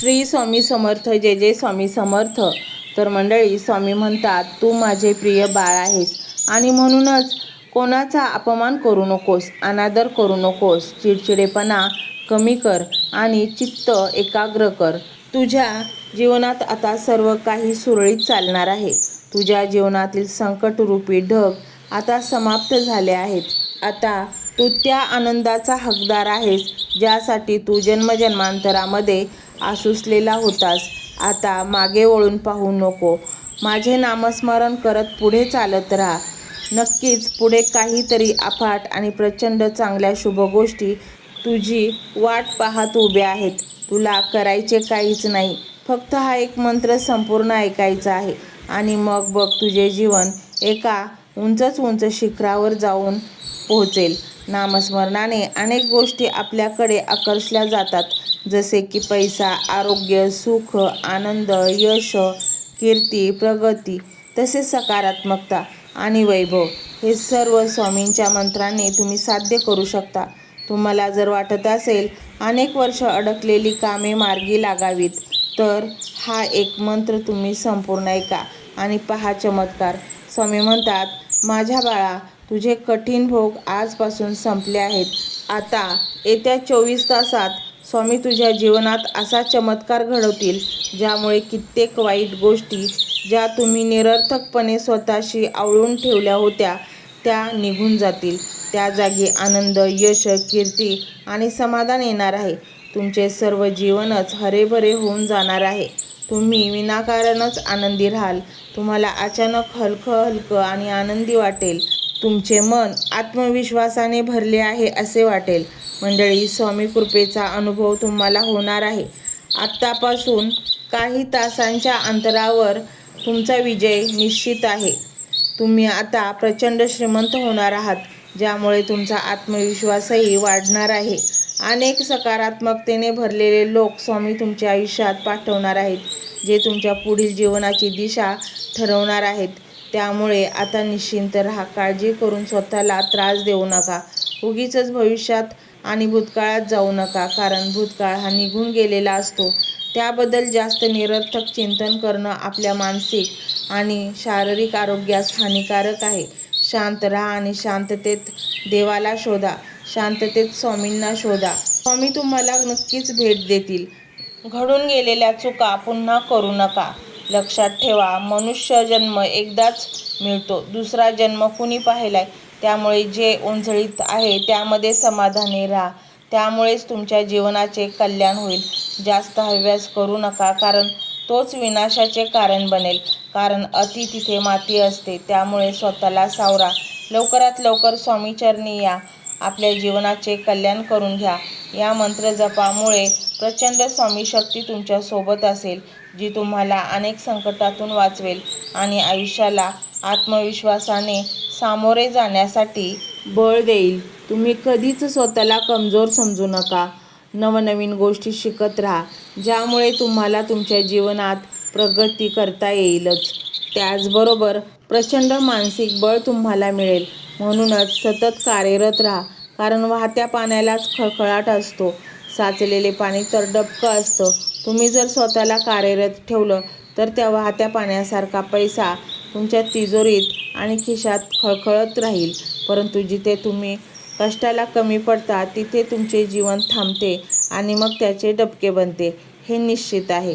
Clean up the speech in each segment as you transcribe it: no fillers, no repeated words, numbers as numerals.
श्री स्वामी समर्थ. जय जय स्वामी समर्थ. तर मंडळी, स्वामी म्हणतात, तू माझे प्रिय बाळ आहेस आणि म्हणूनच कोणाचा अपमान करू नकोस, अनादर करू नकोस. चिडचिडेपणा कमी कर आणि चित्त एकाग्र कर. तुझ्या जीवनात आता सर्व काही सुरळीत चालणार आहे. तुझ्या जीवनातील संकटरूपी ढग आता समाप्त झाले आहेत. आता तू त्या आनंदाचा हकदार आहेस ज्यासाठी तू जन्मजन्मांतरामध्ये आसुसलेला होतास. आता मागे वळून पाहू नको. माझे नामस्मरण करत पुढे चालत राहा. नक्कीच पुढे काहीतरी अफाट आणि प्रचंड चांगल्या शुभ गोष्टी तुझी वाट पाहत उभ्या आहेत. तुला करायचे काहीच नाही, फक्त हा एक मंत्र संपूर्ण ऐकायचा आहे आणि मग बघ, तुझे जीवन एका उंच शिखरावर जाऊन पोहोचेल. नामस्मरणाने अनेक गोष्टी आपल्याकडे आकर्षल्या जातात, जसे की पैसा, आरोग्य, सुख, आनंद, यश, कीर्ती, प्रगती, तसेच सकारात्मकता आणि वैभव. हे सर्व स्वामींच्या मंत्राने तुम्ही साध्य करू शकता. तुम्हाला जर वाटत असेल अनेक वर्ष अडकलेली कामे मार्गी लागावीत, तर हा एक मंत्र तुम्ही संपूर्ण ऐका आणि पहा चमत्कार. स्वामी म्हणतात, माझ्या बाळा, तुझे कठीण भोग आजपासून संपले आहेत. आता येत्या 24 तासात स्वामी तुझ्या जीवनात असा चमत्कार घडवतील, ज्यामुळे कित्येक वाईट गोष्टी ज्या तुम्ही निरर्थकपणे स्वतःशी आवळून ठेवल्या होत्या त्या निघून जातील. त्या जागी आनंद, यश, कीर्ती आणि समाधान येणार आहे. तुमचे सर्व जीवनच हरेभरे होऊन जाणार आहे. तुम्ही विनाकारणच आनंदी राहाल. तुम्हाला अचानक हलकं आणि आनंदी वाटेल. तुमचे मन आत्मविश्वासाने भरले आहे असे वाटेल. मंडळी, स्वामी कृपेचा अनुभव तुम्हाला होणार आहे. आत्तापासून काही तासांच्या अंतरावर तुमचा विजय निश्चित आहे. तुम्ही आता प्रचंड श्रीमंत होणार आहात, ज्यामुळे तुमचा आत्मविश्वासही वाढणार आहे. अनेक सकारात्मकतेने भरलेले लोक स्वामी तुमच्या आयुष्यात पाठवणार आहेत, जे तुमच्या पुढील जीवनाची दिशा ठरवणार आहेत. त्यामुळे आता निश्चिंत राहा. काळजी करून स्वतःला त्रास देऊ नका. उगीचच भविष्यात आणि भूतकाळात जाऊ नका, कारण भूतकाळ हा निघून गेलेला असतो. त्याबद्दल जास्त निरर्थक चिंतन करणं आपल्या मानसिक आणि शारीरिक आरोग्यास हानिकारक आहे. शांत राहा आणि शांततेत देवाला शोधा. शांततेत स्वामींना शोधा. स्वामी तुम्हाला नक्कीच भेट देतील. घडून गेलेल्या चुका पुन्हा करू नका. लक्षात ठेवा, मनुष्य जन्म एकदाच मिळतो. दुसरा जन्म कुणी पाहिलाय? त्यामुळे जे ओंजळीत आहे त्यामध्ये समाधानी राहा. त्यामुळेच तुमच्या जीवनाचे कल्याण होईल. जास्त हव्यास करू नका, कारण तोच विनाशाचे कारण बनेल. कारण अति तिथे माती असते. त्यामुळे स्वतःला सावरा. लवकरात लवकर स्वामीचरणी या. आपल्या जीवनाचे कल्याण करून घ्या. या मंत्र जपामुळे प्रचंड स्वामी शक्ती तुमच्या सोबत असेल, जी तुम्हाला अनेक संकटातून वाचवेल आणि आयुष्याला आत्मविश्वासाने सामोरे जाण्यासाठी बळ देईल. तुम्ही कधीच स्वतःला कमजोर समजू नका. नवनवीन गोष्टी शिकत राहा, ज्यामुळे तुम्हाला तुमच्या जीवनात प्रगती करता येईलच. त्याचबरोबर प्रचंड मानसिक बळ तुम्हाला मिळेल. म्हणूनच सतत कार्यरत राहा, कारण वाहत्या पाण्यालाच खळखळाट असतो, साचलेले पाणी तर डबकं असतं. तुम्ही जर स्वतःला कार्यरत ठेवलं तर त्या वाहत्या पाण्यासारखा पैसा तुमच्या तिजोरीत आणि खिशात खळखळत राहील. परंतु जिथे तुम्ही कष्टाला कमी पडता, तिथे तुमचे जीवन थांबते आणि मग त्याचे डबके बनते, हे निश्चित आहे.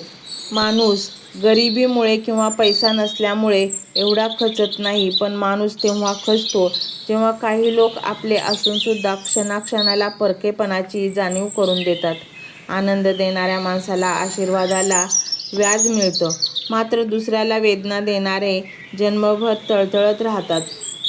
माणूस गरिबीमुळे किंवा पैसा नसल्यामुळे एवढा खचत नाही, पण माणूस तेव्हा खचतो जेव्हा काही लोक आपले असूनसुद्धा क्षणाक्षणाला परकेपणाची जाणीव करून देतात. आनंद देणाऱ्या माणसाला आशीर्वादाला व्याज मिळतं, मात्र दुसऱ्याला वेदना देणारे जन्मभर तळतळत राहतात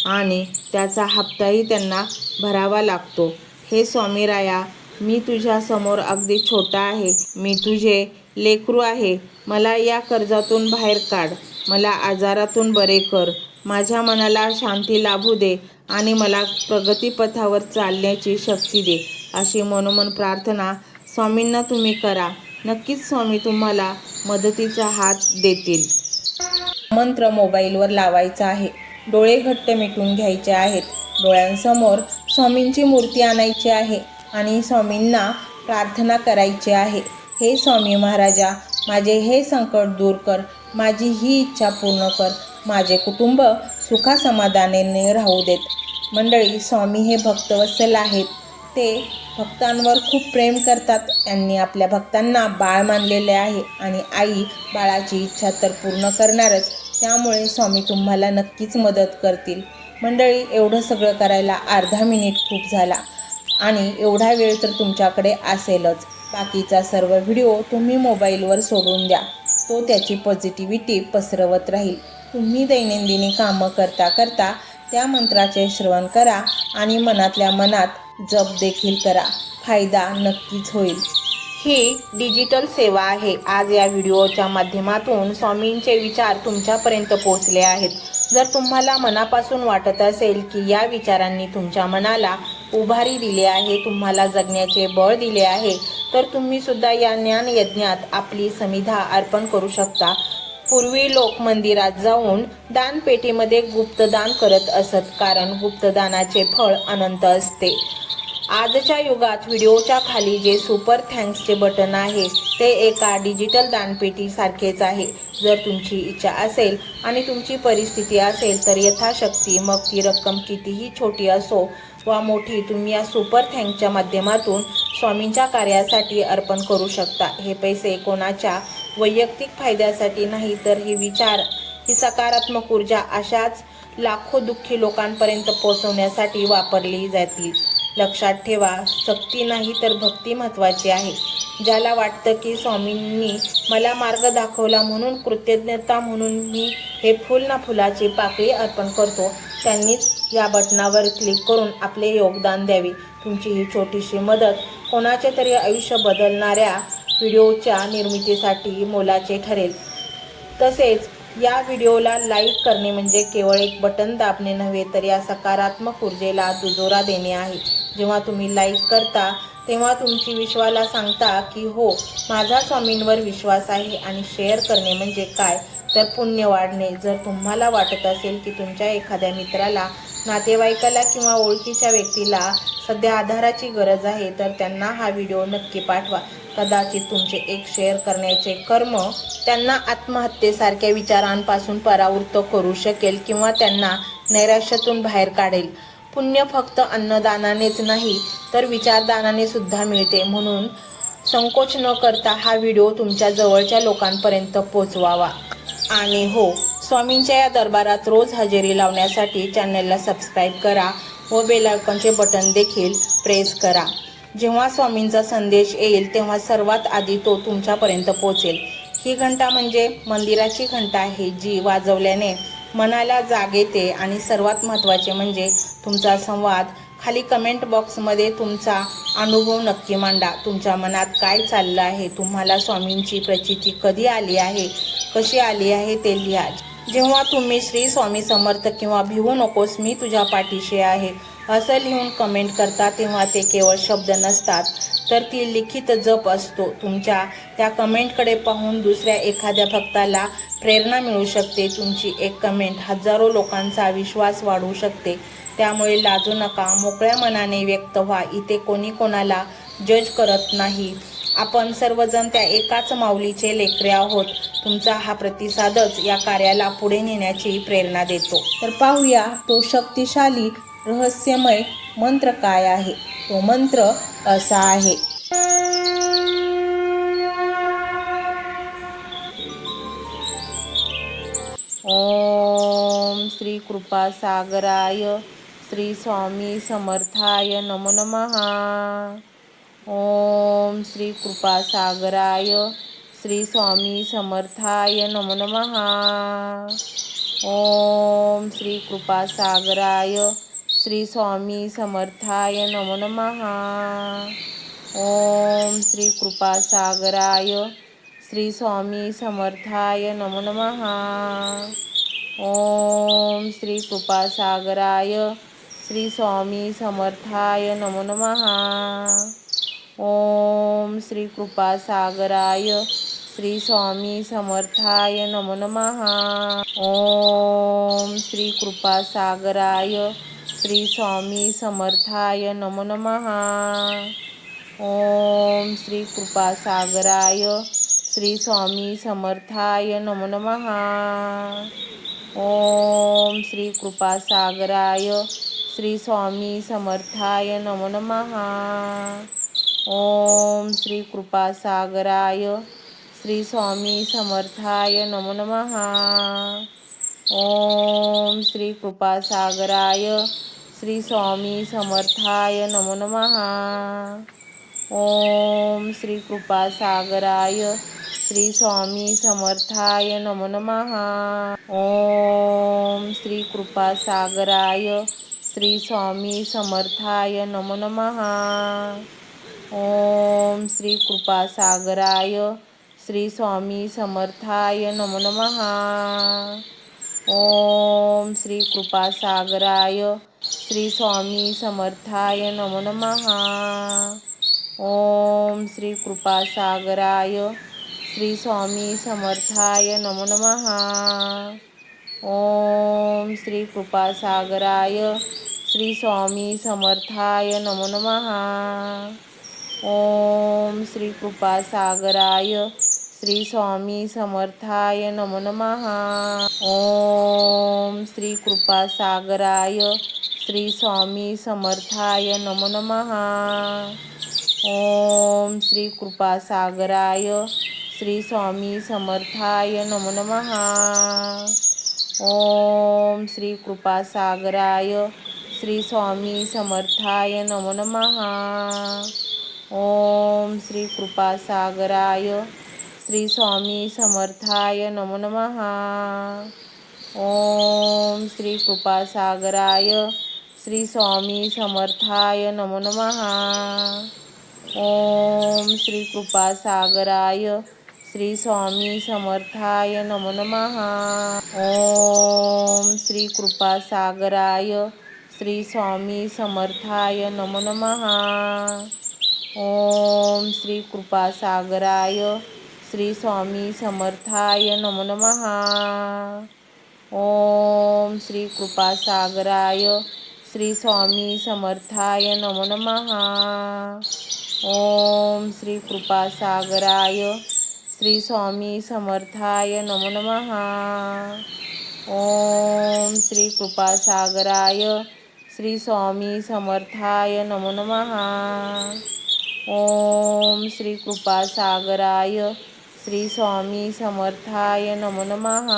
आणि त्याचा हप्ताही त्यांना भरावा लागतो. हे स्वामीराया, मी तुझ्या समोर अगदी छोटा आहे. मी तुझे लेकरू आहे. मला या कर्जातून बाहेर काढ. मला आजारातून बरे कर. माझ्या मनाला शांती लाभू दे आणि मला प्रगतीपथावर चालण्याची शक्ती दे. अशी मनोमन प्रार्थना स्वामींना तुम्ही करा. नक्कीच स्वामी तुम्हाला मदतीचा हात देतील. मंत्र मोबाईलवर लावायचा आहे. डोळे घट्ट मिटून घ्यायचे आहेत. डोळ्यांसमोर स्वामींची मूर्ती आणायची आहे आणि स्वामींना प्रार्थना करायची आहे. हे स्वामी महाराजा, माझे हे संकट दूर कर, माझी ही इच्छा पूर्ण कर, माझे कुटुंब सुखासमाधानाने राहू देत. मंडळी, स्वामी हे भक्तवत्सल आहेत. ते भक्तांवर खूप प्रेम करतात. त्यांनी आपल्या भक्तांना बाळ मानलेले आहे आणि आई बाळाची इच्छा तर पूर्ण करणारच. त्यामुळे स्वामी तुम्हाला नक्कीच मदत करतील. मंडळी, एवढं सगळं करायला अर्धा मिनिट खूप झाला आणि एवढा वेळ तर तुमच्याकडे असेलच. बाकीचा सर्व व्हिडिओ तुम्ही मोबाईलवर सोडून द्या. तो त्याची पॉझिटिव्हिटी पसरवत राहील. तुम्ही दैनंदिनी कामं करता करता त्या मंत्राचे श्रवण करा आणि मनातल्या मनात जप देखील करा. फायदा नक्कीच होईल. ही डिजिटल सेवा आहे. आज या व्हिडिओच्या माध्यमातून स्वामींचे विचार तुमच्यापर्यंत पोहोचले आहेत. जर तुम्हाला मनापासून वाटत असेल की या विचारांनी तुमच्या मनाला उभारी दिली आहे, तुम्हाला जगण्याचे बळ दिले आहे, तर तुम्ही सुद्धा या ज्ञान यज्ञात आपली समिधा अर्पण करू शकता. पूर्वी लोक मंदिरात जाऊन दानपेटीमध्ये गुप्तदान करत असत, कारण गुप्तदानाचे फळ अनंत असते. आजच्या युगात व्हिडिओच्या खाली जे सुपर थँक्सचे बटन आहे ते एका डिजिटल दानपेटी सारखेच आहे. जर तुमची इच्छा असेल आणि तुमची परिस्थिती असेल तर यथाशक्ती, मग ती रक्कम कितीही छोटी असो वा मोठी, तुम्ही या सुपर थँक्सच्या माध्यमातून स्वामींच्या कार्यासाठी अर्पण करू शकता. हे पैसे कोणाच्या वैयक्तिक फायद्यासाठी नाही, तर हे विचार, ही सकारात्मक ऊर्जा अशाच लाखो दुःखी लोकांपर्यंत पोहोचवण्यासाठी वापरली जातील. लक्षात ठेवा, सक्ती नाही तर भक्ती महत्त्वाची आहे. ज्याला वाटतं की स्वामींनी मला मार्ग दाखवला म्हणून कृतज्ञता म्हणून मी हे फुल ना फुलाची पाकळी अर्पण करतो, त्यांनीच या बटनावर क्लिक करून आपले योगदान द्यावे. तुमची ही छोटीशी मदत कोणाचे तरी आयुष्य बदलणाऱ्या व्हिडिओच्या निर्मितीसाठी मोलाचे ठरेल. तसेच या व्हिडिओला लाईक करणे म्हणजे केवळ एक बटन दाबणे नव्हे, तर या सकारात्मक ऊर्जेला दुजोरा देणे आहे. जेव्हा तुम्ही लाईक करता तेव्हा तुमची विश्वाला सांगता की हो, माझा स्वामींवर विश्वास आहे. आणि शेअर करणे म्हणजे काय, तर पुण्य वाढणे. जर तुम्हाला वाटत असेल की तुमच्या एखाद्या मित्राला, नातेवाईकाला किंवा ओळखीच्या व्यक्तीला सध्या आधाराची गरज आहे, तर त्यांना हा व्हिडिओ नक्की पाठवा. कदाचित तुमचे एक शेअर करण्याचे कर्म त्यांना आत्महत्येसारख्या विचारांपासून परावृत्त करू शकेल किंवा त्यांना नैराश्यातून बाहेर काढेल. पुण्य फक्त अन्नदानानेच नाही, तर विचारदानाने सुद्धा मिळते. म्हणून संकोच न करता हा व्हिडिओ तुमच्या जवळच्या लोकांपर्यंत पोहोचवावा. आणि हो, स्वामींच्या या दरबारात रोज हजेरी लावण्यासाठी चॅनलला सबस्क्राईब करा व बेल आयकॉनचे बटन देखील प्रेस करा. जेव्हा स्वामींचा संदेश येईल तेव्हा सर्वात आधी तो तुमच्यापर्यंत पोहोचेल. ही घंटा म्हणजे मंदिराची घंटा आहे, जी वाजवल्याने मनाला जाग येते. आणि सर्वात महत्त्वाचे म्हणजे तुमचा संवाद. खाली कमेंट बॉक्समध्ये तुमचा अनुभव नक्की मांडा. तुमच्या मनात काय चाललं आहे, तुम्हाला स्वामींची प्रचिती कधी आली आहे, कशी आली आहे ते लिहा. जेव्हा तुम्ही श्री स्वामी समर्थ किंवा भिवू नकोस मी तुझ्या पाठीशी आहे असं लिहून कमेंट करता, तेव्हा ते केवळ शब्द नसतात, तर ती लिखित जप असतो. तुमच्या त्या कमेंटकडे पाहून दुसऱ्या एखाद्या भक्ताला प्रेरणा मिळू शकते. तुमची एक कमेंट हजारो लोकांचा विश्वास वाढवू शकते. त्यामुळे लाजू नका, मोकळ्या मनाने व्यक्त व्हा. इथे कोणी कोणाला जज करत नाही. आपण सर्वजण त्या एकाच माऊलीचे लेकरे आहोत. तुमचा हा प्रतिसादच या कार्याला पुढे नेण्याची प्रेरणा देतो. तर पाहूया तो शक्तिशाली रहस्यमय मंत्र काय आहे. तो मंत्र असा आहे. ओम श्री कृपा सागराय श्री स्वामी समर्थाय नमो नमः. ओम श्री कृपा सागराय श्री स्वामी समर्थाय नमो नमः. ओम श्री कृपा सागराय श्री स्वामी समर्थाय नमो नमः. ओम श्री कृपा सागराय श्री स्वामी समर्थाय नमो नमः. ओम श्री कृपा सागराय श्री स्वामी समर्थाय नमो नमः. ओम श्री कृपा सागराय श्री स्वामी समर्थाय नमो नमः. ओम श्री कृपा सागराय श्री स्वामी समर्थाय नमो नमः. ओम श्री कृपासागराय श्री स्वामी समर्थाय नमो नमः. ओम श्री कृपासागराय श्री स्वामी समर्थाय नमो नमः. ओम श्री कृपासागराय श्री स्वामी समर्थाय नमो नमः. ओम श्री कृपासागराय श्री स्वामी समर्थाय नमो नमः. ओम श्री कृपासागराय श्री स्वामी समर्थाय नमो नमः. ओम श्री कृपासागराय श्री स्वामी समर्थाय नमो नमः. ओम श्री कृपासागराय श्री स्वामी समर्थाय नमो नमः. ओम श्री कृपासागराय श्री स्वामी समर्थाय नमो नमः. ओम श्री कृपासागराय श्री स्वामी समर्थाय नमो नमः. ओम श्री कृपासागराय श्री स्वामी समर्थाय नमो नमः. ओम श्री कृपासागराय श्री स्वामी समर्थाय नमो नमः. ओम श्री कृपासागराय श्री स्वामी समर्थाय नमो नमः. ओम श्री कृपासागराय श्री स्वामी समर्थाय नमो नमः. ओम श्री कृपासागराय श्री स्वामी समर्थाय नमो नमः. ओम श्री कृपासागराय श्री स्वामी समर्थाय नमो नमः. ओम श्री कृपासागराय श्री स्वामी समर्थाय नमो नमः. ओम श्री कृपासागराय श्री स्वामी समर्थाय नमो नमः. ओम श्री कृपासागराय श्री स्वामी समर्थाय नमो नमः. ओम श्री कृपासागराय श्री स्वामी समर्थाय नमो नमः. ओम श्री कृपासागराय श्री स्वामी समर्थाय नमो नमः. ओम श्री कृपासागराय श्री स्वामी समर्थाय नमो नमः. ओम श्री कृपासागराय श्री स्वामी समर्थाय नमो नमः. ओम श्री कृपासागराय श्री स्वामी समर्थाय नमो नमः.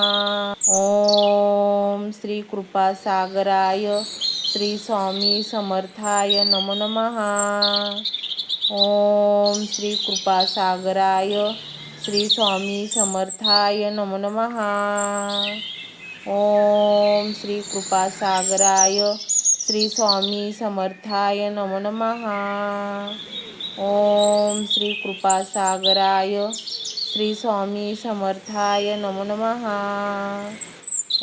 ओम श्री कृपासागराय श्री स्वामी समर्थाय नमो नमः. ओम श्री कृपासागराय श्री स्वामी समर्थाय नमो नमः. ओम श्री कृपासागराय श्री स्वामी समर्थाय नमो नमः. ओम श्री कृपासागराय श्री स्वामी समर्थाय नमो नमः.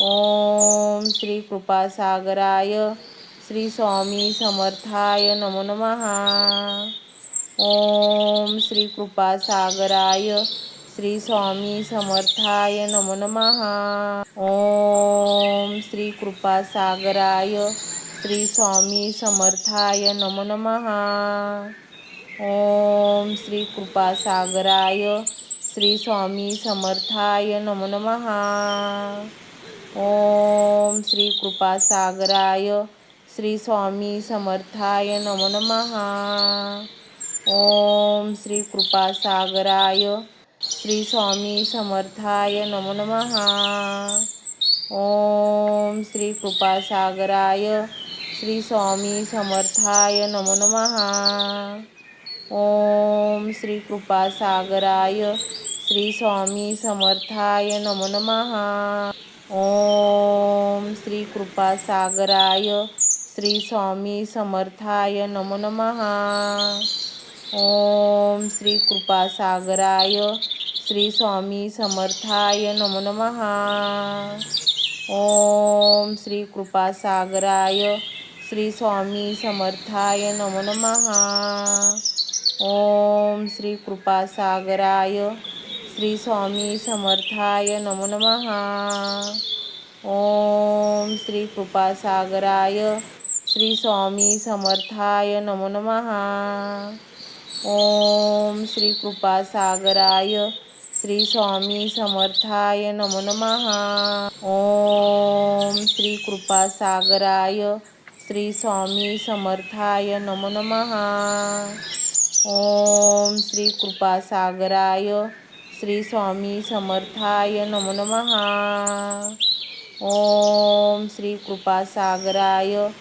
ओम श्री कृपासागराय श्री स्वामी समर्थाय नमो नमः. ओम श्री कृपासागराय श्री स्वामी समर्थाय नमो नमः. ओम श्री कृपासागराय श्री स्वामी समर्थाय नमो नमः. ओम श्री कृपासागराय श्री स्वामी समर्थाय नमो नमः. ओम श्री कृपासागराय श्री स्वामी समर्थाय नमो नमः. ओम श्री कृपासागराय श्री स्वामी समर्थाय नमो नमः. ओम श्री कृपासागराय श्री स्वामी समर्थाय नमो नमः. ओम श्री कृपासागराय श्री स्वामी समर्थाय नमो नमः. ओम श्री कृपासागराय श्री स्वामी समर्थाय नमो नमः. ओम श्री कृपासागराय श्री स्वामी समर्थाय नमो नमः. ओम श्री कृपासागराय श्री स्वामी समर्थाय नमो नमः. ओम श्री कृपासागराय श्री स्वामी समर्थाय नमो नमः. ओम श्री कृपासागराय श्री स्वामी समर्थाय नमो नमः. ओम श्री कृपासागराय श्री स्वामी समर्थाय नमो नमः. ओम श्री कृपासागराय श्री स्वामी समर्थाय नमो नमः. ओम श्री कृपासागराय श्री स्वामी समर्थाय नमो नमः. ओम श्री कृपासागराय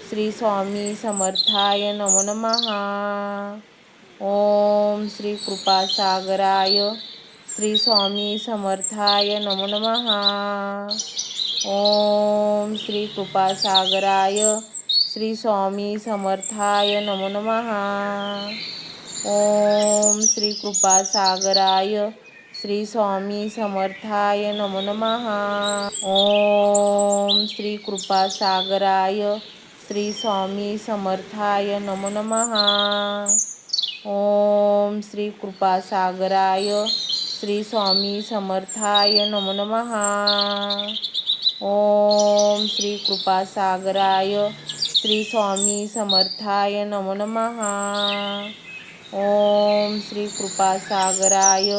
श्री स्वामी समर्थाय नमो नमः. ओम श्री कृपासागराय श्री स्वामी समर्थाय नमो नमः. ओम श्री कृपासागराय श्री स्वामी समर्थाय नमो नमः. ओम श्री कृपासागराय श्री स्वामी समर्थाय नमो नमः. ओम श्री कृपासागराय श्री स्वामी समर्थाय नमो नमः. ओम श्री कृपासागराय श्री स्वामी समर्थाय नमो नमः. ओम श्री कृपासागराय श्री स्वामी समर्थाय नमो नमः. ओम श्री कृपासागराय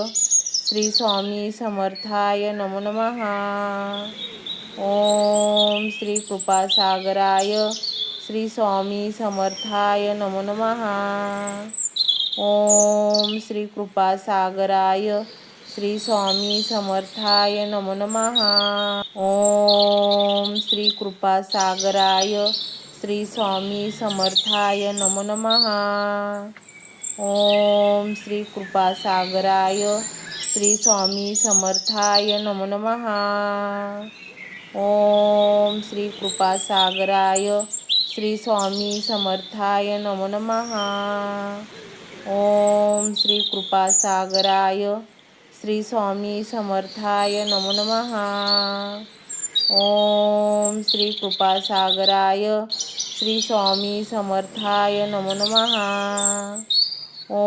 श्री स्वामी समर्थाय नमो नमः. ओम श्री कृपासागराय श्री स्वामी समर्थाय नमो नमः. ओम श्री कृपासागराय श्री स्वामी समर्थाय नमो नमः. ओम श्री कृपासागराय श्री स्वामी समर्थाय नमो नमः. ओम श्री कृपासागराय श्री स्वामी समर्थाय नमो नमः. ओम श्री कृपासागराय श्री स्वामी समर्थाय नमो नमः. ओम श्री कृपासागराय श्री स्वामी समर्थाय नमो नमः. ओम श्री कृपासागराय श्री स्वामी समर्थाय नमो नमः.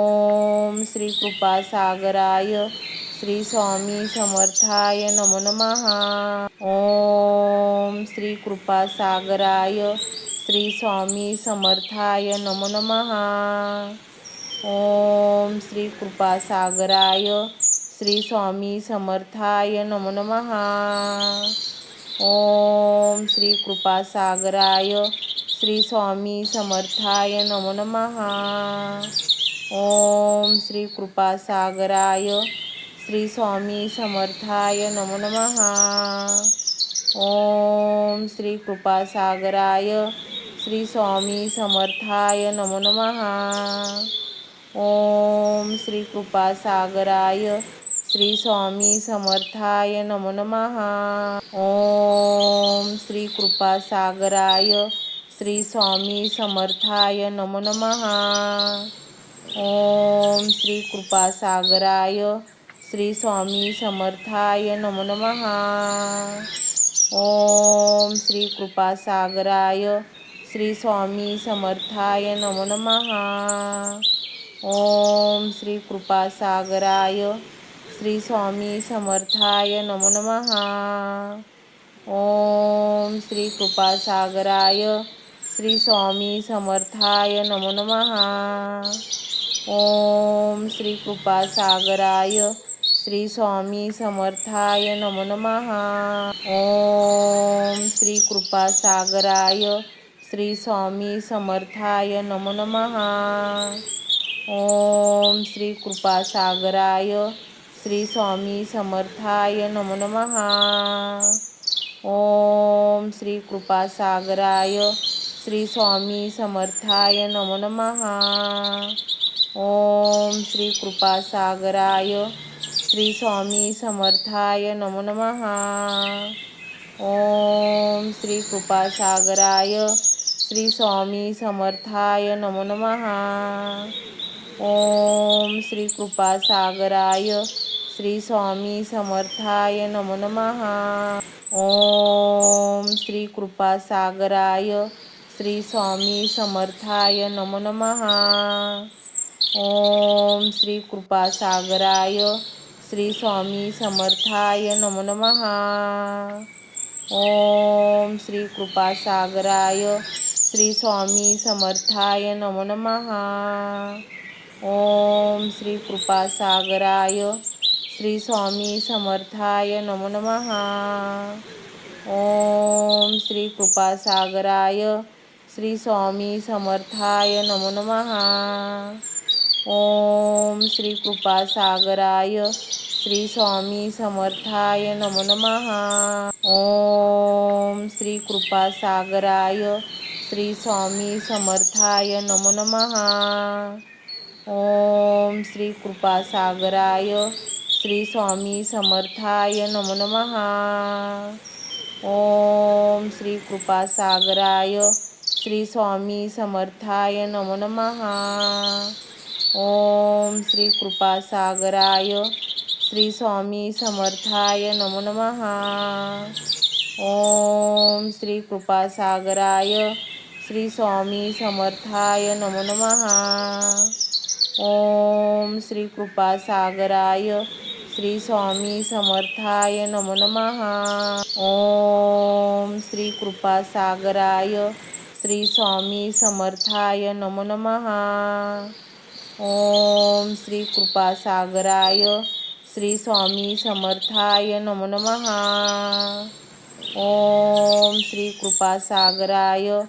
ओम श्री कृपासागराय श्री स्वामी समर्थाय नमो नमः. ओम श्री कृपासागराय श्री स्वामी समर्थाय नमो नमः. ओम श्री कृपासागराय श्री स्वामी समर्थाय नमो नमः. ओम श्री कृपासागराय श्री स्वामी समर्थाय नमो नमः. ओम श्री कृपासागराय श्री स्वामी समर्थाय नमो नमः. ओम श्री कृपासागराय श्री स्वामी समर्थाय नमो नमः. ओम श्री कृपासागराय श्री स्वामी समर्थाय नमो नमः. ओम श्री कृपासागराय श्री स्वामी समर्थाय नमो नमः. ओम श्री कृपासागराय श्री स्वामी समर्थाय नमो नमः. ओम श्री कृपासागराय श्री स्वामी समर्थाय नमो नमः. ओम श्री कृपासागराय श्री स्वामी समर्थाय नमो नमः. ओम श्री कृपासागराय श्री स्वामी समर्थाय नमो नमः. ओम श्री कृपासागराय श्री स्वामी समर्थाय नमो नमः. ओम श्री कृपासागराय श्री स्वामी समर्थाय नमो नमः. ओम श्री कृपासागराय श्री स्वामी समर्थाय नमो नमः. ओम श्री कृपासागराय श्री स्वामी समर्थाय नमो नमः. ओम श्री कृपासागराय श्री स्वामी समर्थाय नमो नमः. ओम श्री कृपासागराय श्री स्वामी समर्थाय नमो नमः. ओम श्री कृपासागराय श्री स्वामी समर्थाय नमो नमः. ओम श्री कृपासागराय श्री स्वामी समर्थाय नमो नमः. ओम श्री कृपासागराय श्री स्वामी समर्थाय नमो नमः. ओम श्री कृपासागराय श्री स्वामी समर्थाय नमो नमः. ओम श्री कृपासागराय श्री स्वामी समर्थाय नमो नमः. ओम श्री कृपासागराय श्री स्वामी समर्थाय नमो नमः. ओम श्री कृपासागराय श्री स्वामी समर्थाय नमो नमः. ओम श्री कृपासागराय श्री स्वामी समर्थाय नमो नमः. ओम श्री कृपासागराय श्री स्वामी समर्थाय नमो नमः. ओम श्री कृपासागराय श्री स्वामी समर्थाय नमो नमः. ओम श्री कृपासागराय श्री स्वामी समर्थाय नमो नमः. ओम श्री कृपासागराय श्री स्वामी समर्थाय नमो नमः. ओम श्री कृपासागराय श्री स्वामी समर्थाय नमो नमः. ओम श्री कृपासागराय श्री स्वामी समर्थाय नमो नमः. ओम श्री कृपासागराय श्री स्वामी समर्थाय नमो नमः. ओम श्री कृपासागराय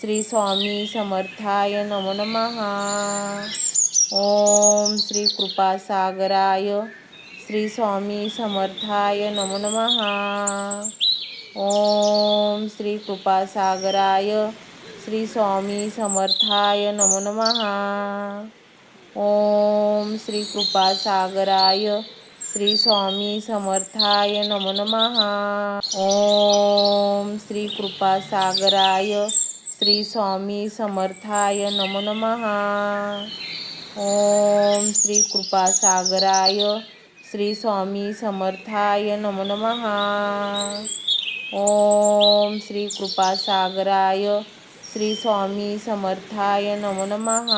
श्री स्वामी समर्थाय नमो नमः. ओम श्री कृपासागराय श्री स्वामी समर्थाय नमो नमः. ओम श्री कृपासागराय श्री स्वामी समर्थाय नमो नमः. ओम श्री कृपासागराय श्री स्वामी समर्थाय नमो नमः. ओम श्री कृपासागराय श्री स्वामी समर्थाय नमो नमः. ओम श्री कृपासागराय श्री स्वामी समर्थाय नमो नमः. ओम श्री कृपासागराय श्री स्वामी समर्थाय नमो नमः.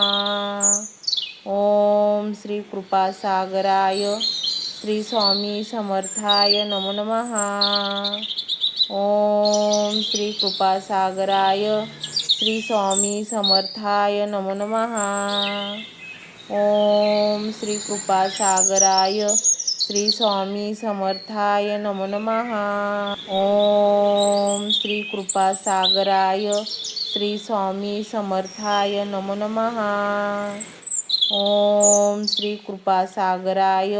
ओम श्री कृपासागराय श्री स्वामी समर्थाय नमो नमः. ओम श्री कृपासागराय श्री स्वामी समर्थाय नमो नमः. ओम श्री कृपासागराय श्री स्वामी समर्थाय नमो नमः. ओम श्री कृपासागराय श्री स्वामी समर्थाय नमो नमः. ओम श्री कृपासागराय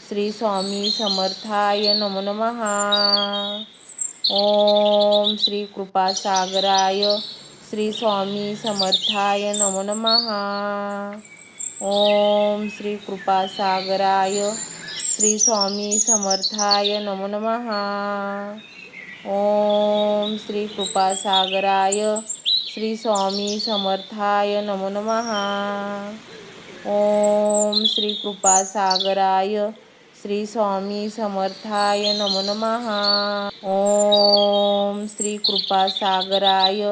श्री स्वामी समर्थाय नमो नमः. ओम श्री कृपासागराय श्री स्वामी समर्थाय नमो नमः. ओम श्री कृपासागराय श्री स्वामी समर्थाय नमो नमः. ओम श्री कृपासागराय श्री स्वामी समर्थाय नमो नमः. ओम श्री कृपासागराय श्री स्वामी समर्थाय नमो नमः. ओम श्री कृपासागराय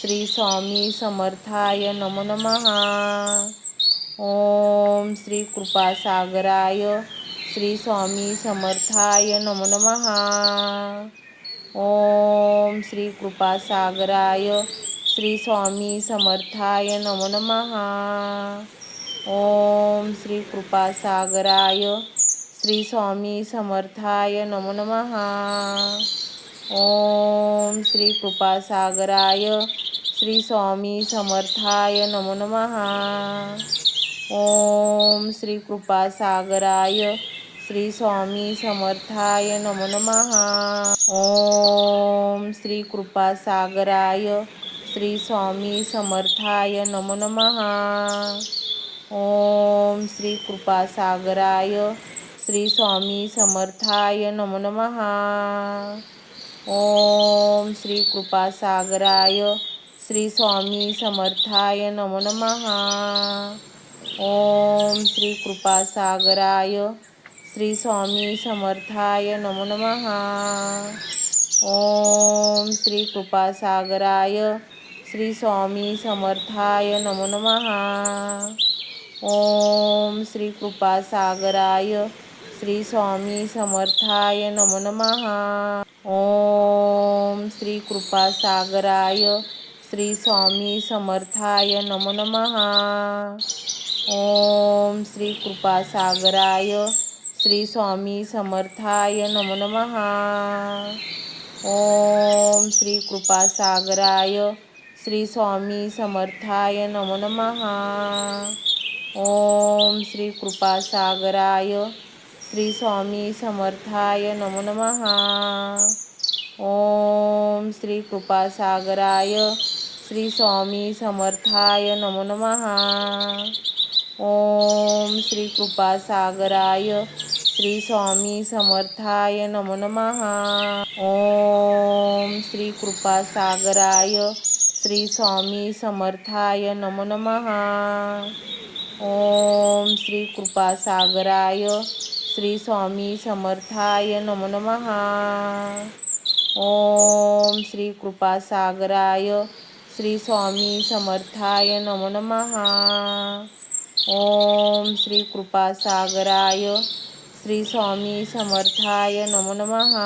श्री स्वामी समर्थाय नमो नमः. ओम श्री कृपासागराय श्री स्वामी समर्थाय नमो नमः. ओम श्री कृपासागराय श्री स्वामी समर्थाय नमो नमः. ओम श्री कृपासागराय श्री स्वामी समर्थाय नमो नमः. ओम श्री कृपासागराय श्री स्वामी समर्थाय नमो नमः. ओम श्री कृपासागराय श्री स्वामी समर्थाय नमो नमः. ओम श्री कृपासागराय श्री स्वामी समर्थाय नमो नमः. ओम श्री कृपासागराय श्री स्वामी समर्थाय नमो नमः. ओम श्री कृपासागराय श्री स्वामी समर्थाय नमो नमः. ओम श्री कृपासागराय श्री स्वामी समर्थाय नमो नमः. ओम श्री कृपासागराय श्री स्वामी समर्थाय नमो नमः. ओम श्री कृपासागराय श्री स्वामी समर्थाय नमो नमः. ओम श्री कृपासागराय श्री स्वामी समर्थाय नमो नमः. ओम श्री कृपासागराय श्री स्वामी समर्थाय नमो नमः. ओम श्री कृपासागराय श्री स्वामी समर्थाय नमो नमः. ओम श्री कृपासागराय श्री स्वामी समर्थाय नमो नमः. ओम श्री कृपासागराय श्री स्वामी समर्थाय नमो नमः. ओम श्री कृपासागराय श्री स्वामी समर्थाय नमो नमः. ओम श्री कृपासागराय श्री स्वामी समर्थाय नमो नमः. ओम श्री कृपासागराय श्री स्वामी समर्थाय नमो नमः. ओम श्री कृपासागराय श्री स्वामी समर्थाय नमो नमः. ओम श्री कृपासागराय श्री स्वामी समर्थाय नमो नमः.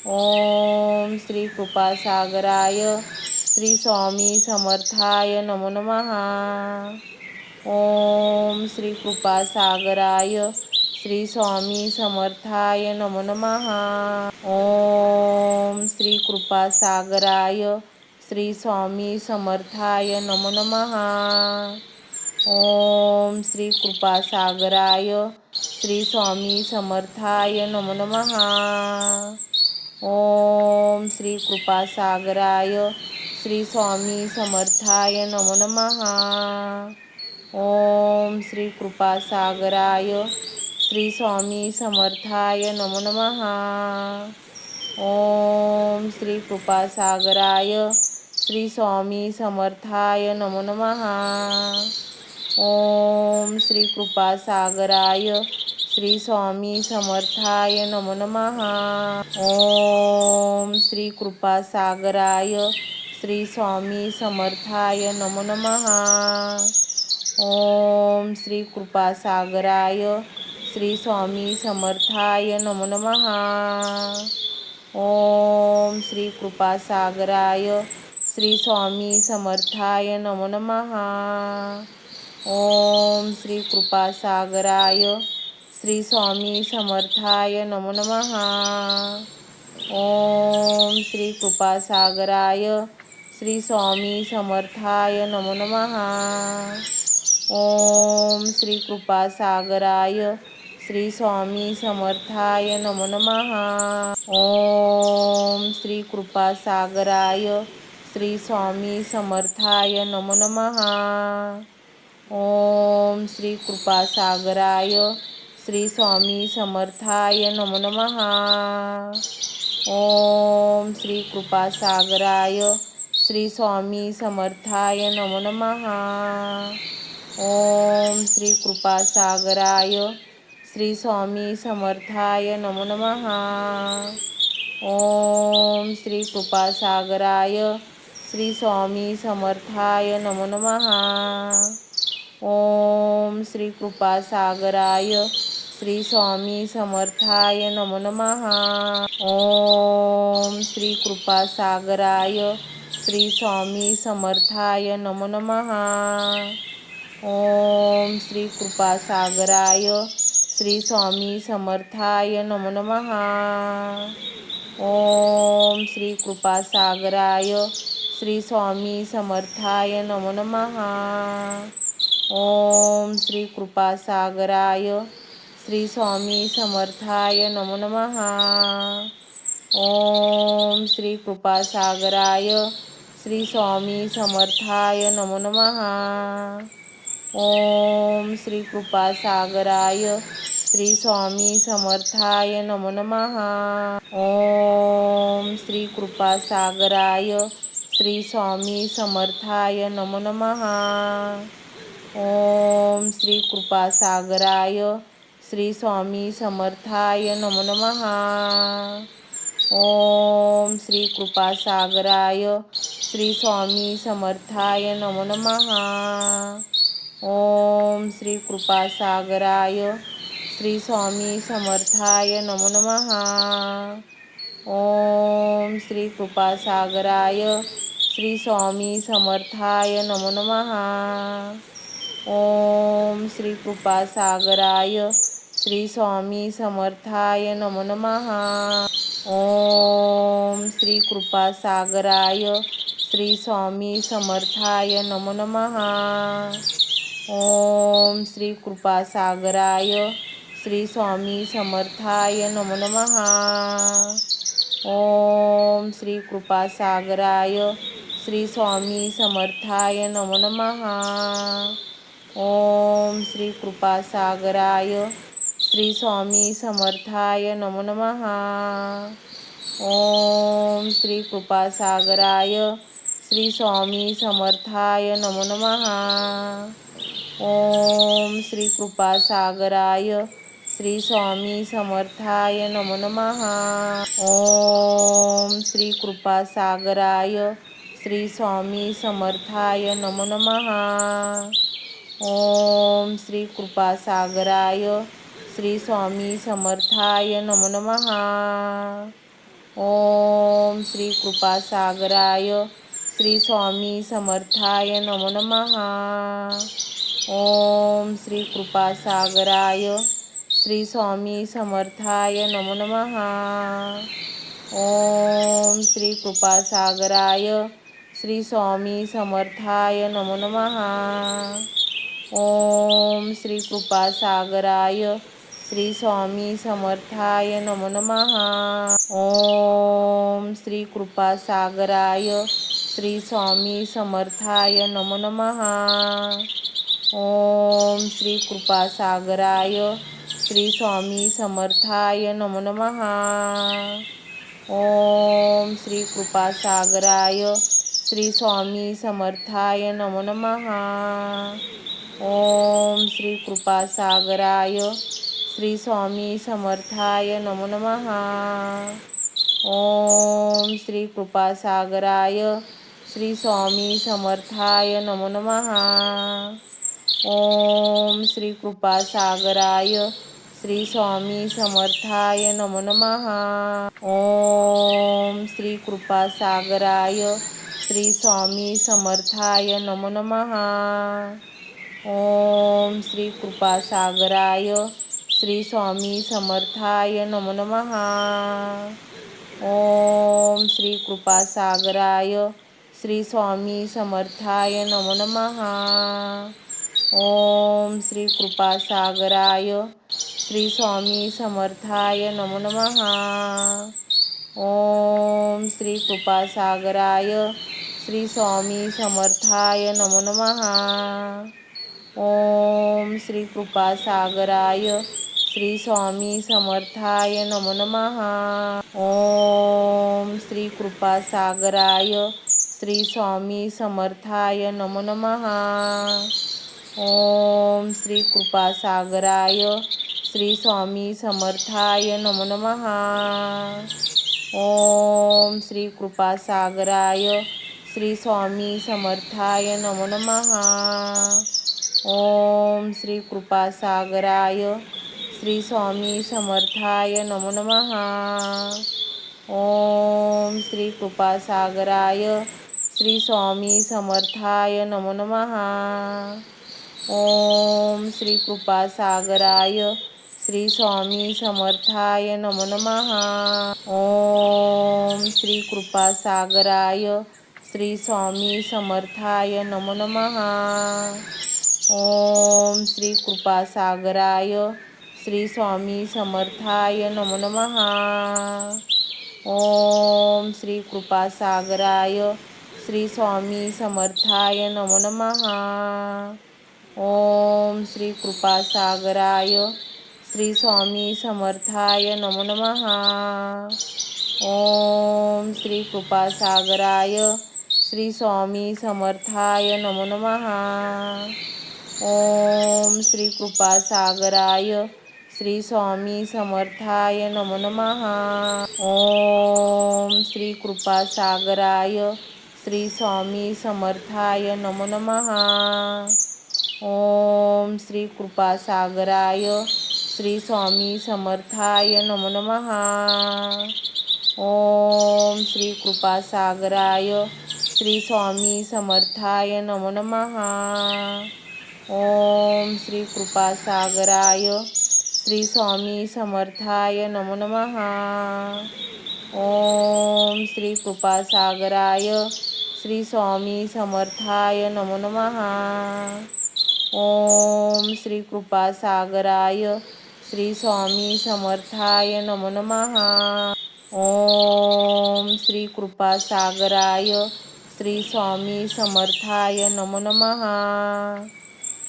ओम श्री कृपासागराय श्री स्वामी समर्थाय नमो नमः. ओम श्री कृपासागराय श्री स्वामी समर्थाय नमो नमः. ओम श्री कृपासागराय श्री स्वामी समर्थाय नमो नमः. ओम श्री कृपासागराय श्री स्वामी समर्थाय नमो नमः. ओम श्री कृपासागराय श्री स्वामी समर्थाय नमो नमः. ओम श्री कृपासागराय श्री स्वामी समर्थाय नमो नमः. ओम श्री कृपासागराय श्री स्वामी समर्थाय नमो नमः. ओम श्री कृपासागराय श्री स्वामी समर्थाय नमो नमः. ओम श्री कृपासागराय श्री स्वामी समर्थाय नमो नमः. ओम श्री कृपासागराय श्री स्वामी समर्थाय नमो नमः. ओम श्री कृपासागराय श्री स्वामी समर्थाय नमो नमः. ओम श्री कृपासागराय श्री स्वामी समर्थाय नमो नमः. ओम श्री कृपासागराय श्री स्वामी समर्थाय नमो नमः. ओम श्री कृपासागराय श्री स्वामी समर्थाय नमो नमः. ओम श्री कृपासागराय श्री स्वामी समर्थाय नमो नमः. ओम श्री कृपासागराय श्री स्वामी समर्थाय नमो नमः. ओम श्री कृपासागराय श्री स्वामी समर्थाय नमो नमः. ओम श्री कृपासागराय श्री स्वामी समर्थाय नमो नमः. ओम श्री कृपासागराय श्री स्वामी समर्थाय नमो नमः. ओम श्री कृपासागराय श्री स्वामी समर्थाय नमो नमः. ओम श्री कृपासागराय श्री स्वामी समर्थाय नमो नमः. ओम श्री कृपासागराय श्री स्वामी समर्थाय नमो नमः. ओम श्री कृपासागराय श्री स्वामी समर्थाय नमो नमः. ओम श्री कृपासागराय श्री स्वामी समर्थाय नमो नमः. ओम श्री कृपासागराय श्री स्वामी समर्थाय नमो नमः. ओम श्री कृपासागराय श्री स्वामी समर्थाय नमो नमः. ओम श्री कृपासागराय श्री स्वामी समर्थाय नमो नमः. ओम श्री कृपासागराय श्री स्वामी समर्थाय नमो नमः. ओम श्री कृपासागराय श्री स्वामी समर्थाय नमो नमः. ओम श्री कृपासागराय श्री स्वामी समर्थाय नमो नमः. ओम श्री कृपासागराय श्री स्वामी समर्थाय नमो नमः. ओम श्री कृपासागराय श्री स्वामी समर्थाय नमो नमः. ओम श्री कृपासागराय श्री स्वामी समर्थाय नमो नमः. ओम श्री कृपासागराय श्री स्वामी समर्थाय नमो नमः. ओम श्री कृपासागराय श्री स्वामी समर्थाय नमो नमः. ओम श्री कृपासागराय श्री स्वामी समर्थाय नमो नमः. ओम श्री कृपासागराय श्री स्वामी समर्थाय नमो नमः. ओम श्री कृपासागराय श्री स्वामी समर्थाय नमो नमः. ओम श्री कृपासागराय श्री स्वामी समर्थाय नमो नमः. ओम श्री कृपासागराय श्री स्वामी समर्थाय नमो नमः. ओम श्री कृपासागराय श्री स्वामी समर्थाय नमो नमः. ओम श्री कृपासागराय श्री स्वामी समर्थाय नमो नमः. ओम श्री कृपासागराय श्री स्वामी समर्थाय नमो नमः. ओम श्री कृपासागराय श्री स्वामी समर्थाय नमो नमः. ओम श्री कृपासागराय श्री स्वामी समर्थाय नमो नमः. ओम श्री कृपासागराय श्री स्वामी समर्थाय नमो नमः. ओम श्री कृपासागराय श्री स्वामी समर्थाय नमो नमः. ओम श्री कृपासागराय श्री स्वामी समर्थाय नमो नमः. ओम श्री कृपासागराय श्री स्वामी समर्थाय नमो नमः. ओम श्री कृपासागराय श्री स्वामी समर्थाय नमो नमः. ओम श्री कृपासागराय श्री स्वामी समर्थाय नमो नमः. ओम श्री कृपासागराय श्री स्वामी समर्थाय नमो नमः. ओम श्री कृपासागराय श्री स्वामी समर्थाय नमो नमः. ओम श्री कृपासागराय श्री स्वामी समर्थाय नमो नमः. ओम श्री कृपासागराय श्री स्वामी समर्थाय नमो नमः. ओम श्री कृपासागराय श्री स्वामी समर्थाय नमो नमः. ओम श्री कृपासागराय श्री स्वामी समर्थाय नमो नमः. ओम श्री कृपासागराय श्री स्वामी समर्थाय नमो नमः. ओम श्री कृपासागराय श्री स्वामी समर्थाय नमो नमः. ओम श्री कृपासागराय श्री स्वामी समर्थाय नमो नमः. ओम श्री कृपासागराय श्री स्वामी समर्थाय नमो नमः. ओम श्री कृपासागराय श्री स्वामी समर्थाय नमो नमः. ओम श्री कृपासागराय श्री स्वामी समर्थाय नमो नमः. ओम श्री कृपासागराय श्री स्वामी समर्थाय नमो नमः. ओम श्री कृपासागराय श्री स्वामी समर्थाय नमो नमः. ओम श्री कृपासागराय श्री स्वामी समर्थाय नमो नमः. ओम श्री कृपासागराय श्री स्वामी समर्थाय नमो नमः. ओम श्री कृपासागराय श्री स्वामी समर्थाय नमो नमः. ओम श्री कृपासागराय श्री स्वामी समर्थाय नमो नमः. ओम श्री कृपासागराय श्री स्वामी समर्थाय नमो नमः. ओम श्री कृपासागराय श्री स्वामी समर्थाय नमो नमः. ओम श्री कृपासागराय श्री स्वामी समर्थाय नमो नमः. ओम श्री कृपासागराय श्री स्वामी समर्थाय नमो नमः. ओम श्री कृपासागराय श्री स्वामी समर्थाय नमो नमः. ओम श्री कृपासागराय श्री स्वामी समर्थाय नमो नमः.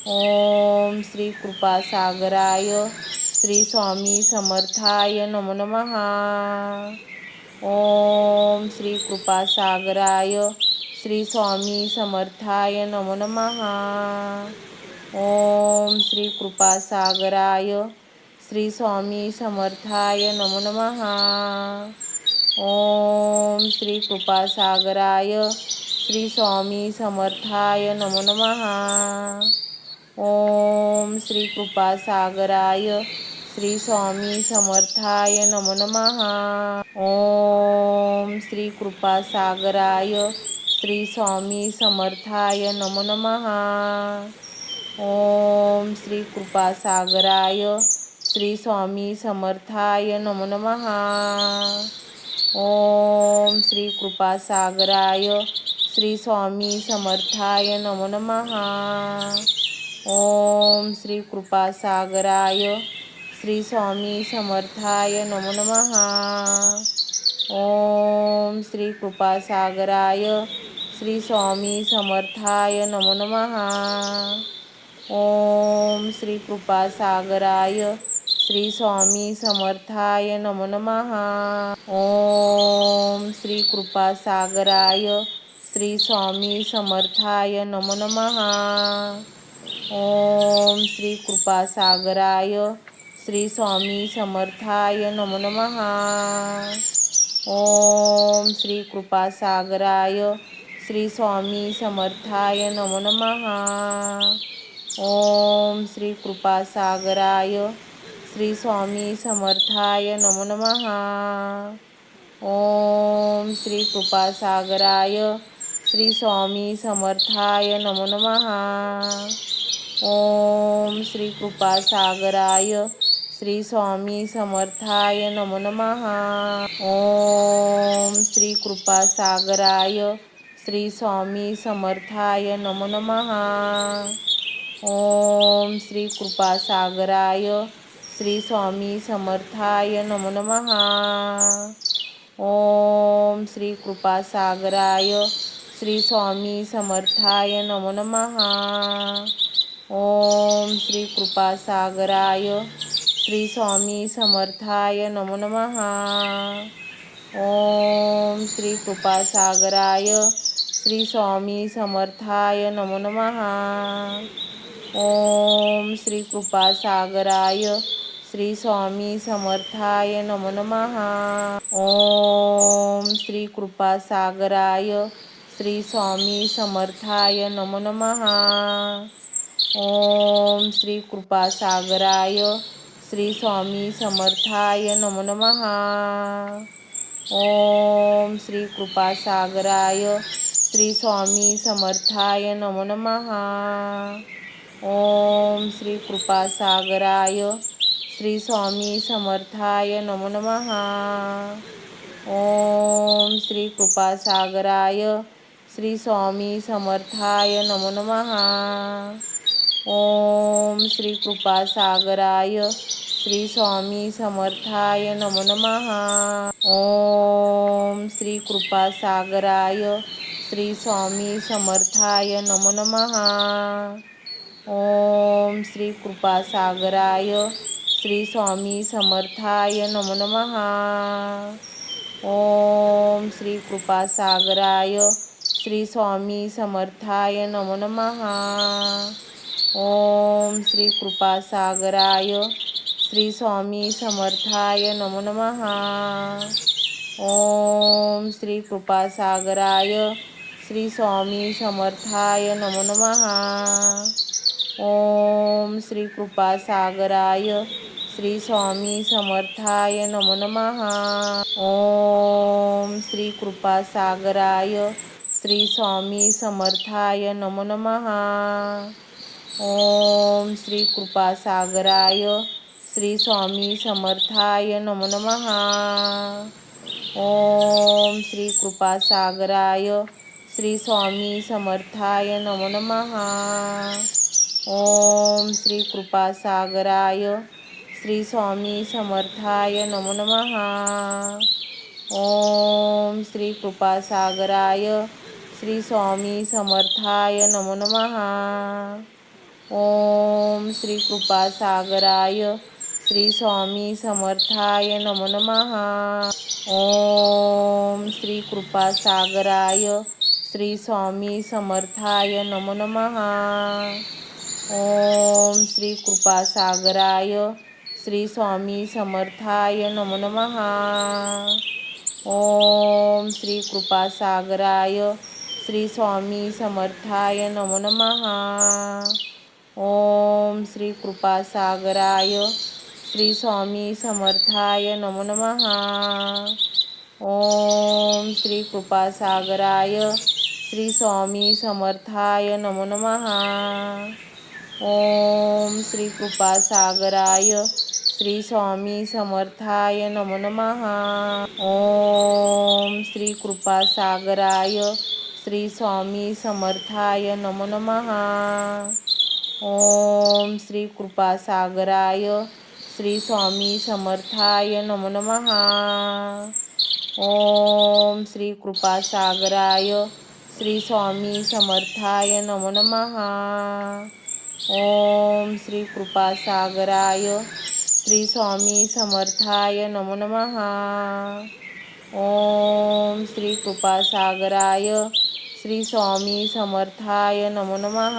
ओम श्री कृपासागराय श्री स्वामी समर्थाय नमो नमः. ओम श्री कृपासागराय श्री स्वामी समर्थाय नमो नमः. ओम श्री कृपासागराय श्री स्वामी समर्थाय नमो नमः. ओम श्री कृपासागराय श्री स्वामी समर्थाय नमो नमः. ओम श्री कृपासागराय श्री स्वामी समर्थाय नमो नमः. ओम श्री कृपासागराय श्री स्वामी समर्थाय नमो नमः. ओम श्री कृपासागराय श्री स्वामी समर्थाय नमो नमः. ओम श्री कृपासागराय श्री स्वामी समर्थाय नमो नमः. ओम श्री कृपासागराय श्री स्वामी समर्थाय नमो नमः. ओम श्री कृपासागराय श्री स्वामी समर्थाय नमो नमः. ओम श्री कृपासागराय श्री स्वामी समर्थाय नमो नमः. ओम श्री कृपासागराय श्री स्वामी समर्थाय नमो नमः. ओम श्री कृपासागराय श्री स्वामी समर्थाय नमो नमः. ओम श्री कृपासागराय श्री स्वामी समर्थाय नमो नमः. ओम श्री कृपासागराय श्री स्वामी समर्थाय नमो नमः. ओम श्री कृपासागराय श्री स्वामी समर्थाय नमो नमः. ओम श्री कृपासागराय श्री स्वामी समर्थाय नमो नमः. ओम श्री कृपासागराय श्री स्वामी समर्थाय नमो नमः. ओम श्री कृपासागराय श्री स्वामी समर्थाय नमो नमः. ओम श्री कृपासागराय श्री स्वामी समर्थाय नमो नमः. ओम श्री कृपासागराय श्री स्वामी समर्थाय नमो नमः. ओम श्री कृपासागराय श्री स्वामी समर्थाय नमो नमः. ओम श्री कृपासागराय श्री स्वामी समर्थाय नमो नमः. ओम श्री कृपासागराय श्री स्वामी समर्थाय नमो नमः. ओम श्री कृपासागराय श्री स्वामी समर्थाय नमो नमः. ओम श्री कृपासागराय श्री स्वामी समर्थाय नमो नमः. ओम श्री कृपासागराय श्री स्वामी समर्थाय नमो नमः. ओम श्री कृपासागराय श्री स्वामी समर्थाय नमो नमः. ओम श्री कृपासागराय श्री स्वामी समर्थाय नमो नमः. ओम श्री कृपासागराय श्री स्वामी समर्थाय नमो नमः. ओम श्री कृपासागराय श्री स्वामी समर्थाय नमो नमः. ओम श्री कृपासागराय श्री स्वामी समर्थाय नमो नमः. ओम श्री कृपासागराय श्री स्वामी समर्थाय नमो नमः. ओम श्री कृपासागराय श्री स्वामी समर्थाय नमो नमः. ओम श्री कृपासागराय श्री स्वामी समर्थाय नमो नमः. ओम श्री कृपासागराय श्री स्वामी समर्थाय नमो नमः. ओम श्री कृपासागराय श्री स्वामी समर्थाय नमो नमः. ओम श्री कृपासागराय श्री स्वामी समर्थाय नमो नमः. ओम श्री कृपासागराय श्री स्वामी समर्थाय नमो नमः. ओम श्री कृपासागराय श्री स्वामी समर्थाय नमो नमः. ओम श्री कृपासागराय श्री स्वामी समर्थाय नमो नमः. ओम श्री कृपासागराय श्री स्वामी समर्थाय नमो नमः. ओम श्री कृपासागराय श्री स्वामी समर्थाय नमो नमः. ओम श्री कृपासागराय श्री स्वामी समर्थाय नमो नमः. ओम श्री कृपासागराय श्री स्वामी समर्थाय नमो नमः. ओम श्री कृपासागराय श्री स्वामी समर्थाय नमो नमः. ओम श्री कृपासागराय श्री स्वामी समर्थाय नमो नमः. ओम श्री कृपासागराय श्री स्वामी समर्थाय नमो नमः. ओम श्री कृपासागराय श्री स्वामी समर्थाय नमो नमः. ओम श्री कृपासागराय श्री स्वामी समर्थाय नमो नमः. ओम श्री कृपासागराय श्री स्वामी समर्थाय नमो नमः. ओम श्री कृपासागराय श्री स्वामी समर्थाय नमो नमः.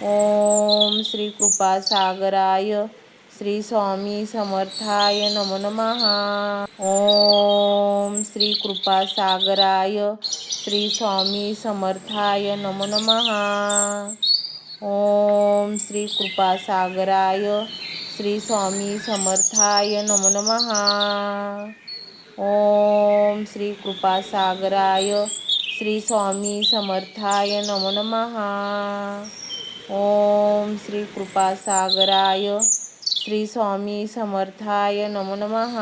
ओम श्री कृपासागराय श्री स्वामी समर्थाय नमो नमः. ओम श्री कृपासागराय श्री स्वामी समर्थाय नमो नमः. ओम श्री कृपासागराय श्री स्वामी समर्थाय नमो नमः. ओम श्री कृपासागराय श्री स्वामी समर्थाय नमो नमः. ओम श्री कृपासागराय श्री स्वामी समर्थाय नमो नमः.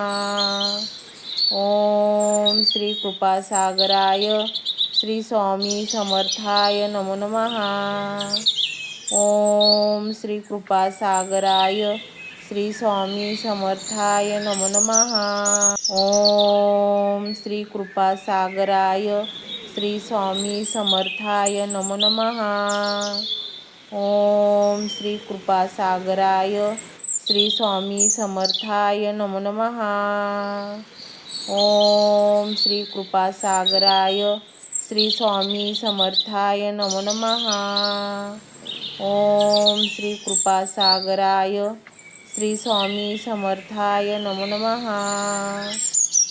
ओम श्री कृपासागराय श्री स्वामी समर्थाय नमो नमः. ओम श्री कृपासागराय श्री स्वामी समर्थाय नमो नमः. ओम श्री कृपासागराय श्री स्वामी समर्थाय नमो नमः. ओम श्री कृपासागराय श्री स्वामी समर्थाय नमो नमः. ओम श्री कृपासागराय श्री स्वामी समर्थाय नमो नमः. ओम श्री कृपासागराय श्री स्वामी समर्थाय नमो नमः.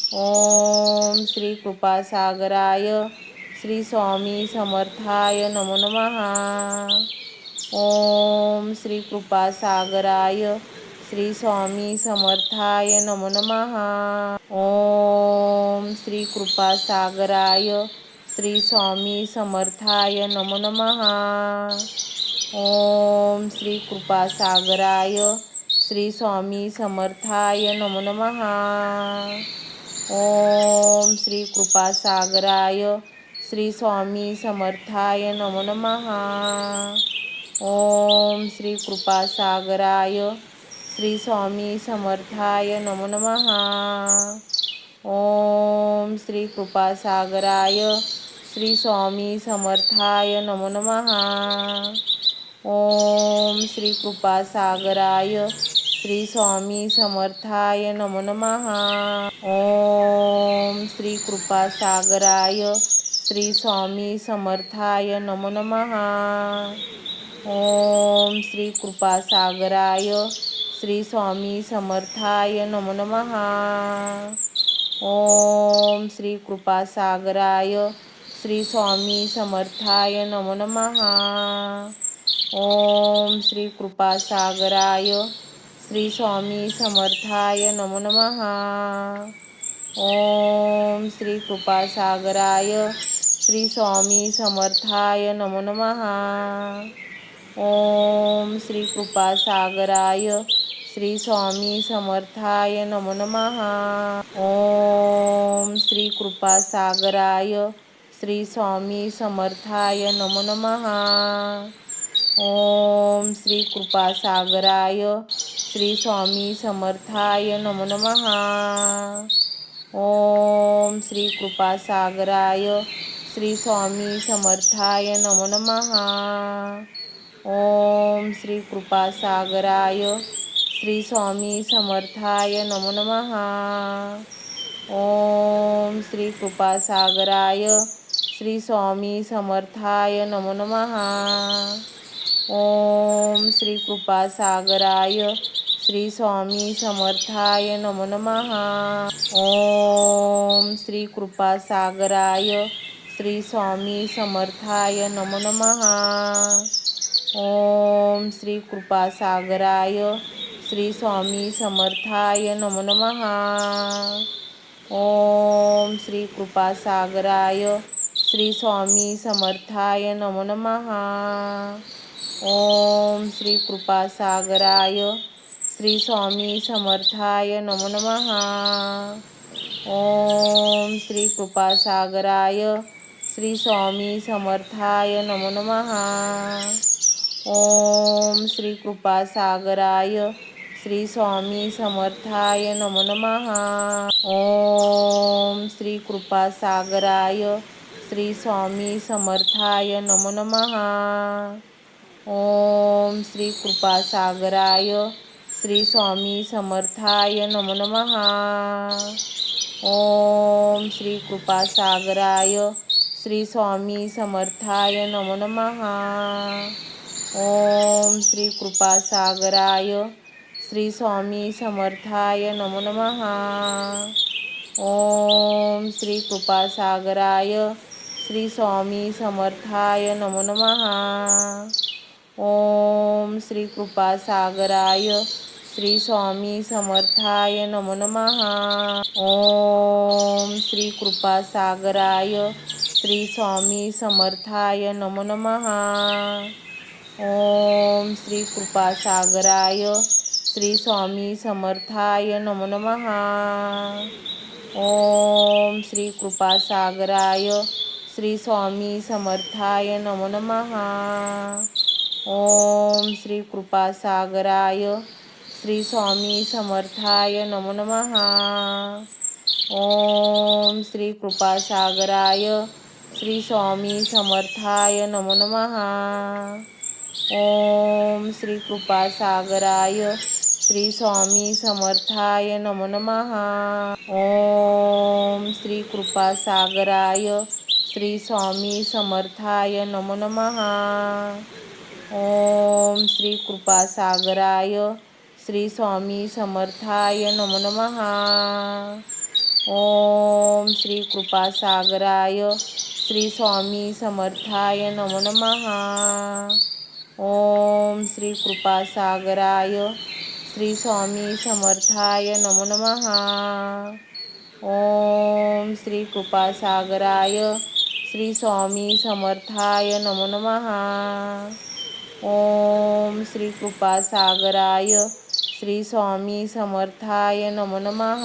ओम श्री कृपासागराय श्री स्वामी समर्थाय नमो नमः. ओम श्री कृपासागराय श्री स्वामी समर्थाय नमो नमः. ओम श्री कृपासागराय श्री स्वामी समर्थाय नमो नमः. ओम श्री कृपासागराय श्री स्वामी समर्थाय नमो नमः. ओम श्री कृपासागराय श्री स्वामी समर्थाय नमो नमः. ओम श्री कृपासागराय श्री स्वामी समर्थाय नमो नमः. ओम श्री कृपासागराय श्री स्वामी समर्थाय नमो नमः. ओम श्री कृपासागराय श्री स्वामी समर्थाय नमो नमः. ओम श्री कृपासागराय श्री स्वामी समर्थाय नमो नमः. ओम श्री कृपासागराय श्री स्वामी समर्थाय नमो नमः. ओम श्री कृपासागराय श्री स्वामी समर्थाय नमो नमः. ओम श्री कृपासागराय श्री स्वामी समर्थाय नमो नमः. ओम श्री कृपासागराय श्री स्वामी समर्थाय नमो नमः. ओम श्री कृपासागराय श्री स्वामी समर्थाय नमो नमः. ओम श्री कृपासागराय श्री स्वामी समर्थाय नमो नमः. ओम श्री कृपासागराय श्री स्वामी समर्थाय नमो नमः. ओम श्री कृपासागराय श्री स्वामी समर्थाय नमो नमः. ओम श्री कृपासागराय श्री स्वामी समर्थाय नमो नमः. ओम श्री कृपासागराय श्री स्वामी समर्थाय नमो नमः. ओम श्री कृपासागराय श्री स्वामी समर्थाय नमो नमः. ओम श्री कृपासागराय श्री स्वामी समर्थाय नमो नमः. ओम श्री कृपासागराय श्री स्वामी समर्थाय नमो नमः. ओम श्री कृपासागराय श्री स्वामी समर्थाय नमो नमः. ओम श्री कृपासागराय श्री स्वामी समर्थाय नमो नमः. ओम श्री कृपासागराय श्री स्वामी समर्थाय नमो नमः. ओम श्री कृपासागराय श्री स्वामी समर्थाय नमो नमः. ओम श्री कृपासागराय श्री स्वामी समर्थाय नमो नमः. ओम श्री कृपासागराय श्री स्वामी समर्थाय नमो नमः. ओम श्री कृपासागराय श्री स्वामी समर्थाय नमो नमः. ओम श्री कृपासागराय श्री स्वामी समर्थाय नमो नमः. ओम श्री कृपासागराय श्री स्वामी समर्थाय नमो नमः. ओम श्री कृपासागराय श्री स्वामी समर्थाय नमो नमः. ओम श्री कृपासागराय श्री स्वामी समर्थाय नमो नमः. ओम श्री कृपासागराय श्री स्वामी समर्थाय नमो नमः. ओम श्री कृपासागराय श्री स्वामी समर्थाय नमो नमः. ओम श्री कृपासागराय श्री स्वामी समर्थाय नमो नमः. ओम श्री कृपासागराय श्री स्वामी समर्थाय नमो नमः. ओम श्री कृपासागराय श्री स्वामी समर्थाय नमो नमः. ओम श्री कृपासागराय श्री स्वामी समर्थाय नमो नमः. ओम श्री कृपासागराय श्री स्वामी समर्थाय नमो नमः. ओम श्री कृपासागराय श्री स्वामी समर्थाय नमो नमः. ओम श्री कृपासागराय श्री स्वामी समर्थाय नमो नमः. ओम श्री कृपासागराय श्री स्वामी समर्थाय नमो नमः. ओम श्री कृपासागराय श्री स्वामी समर्थाय नमो नमः.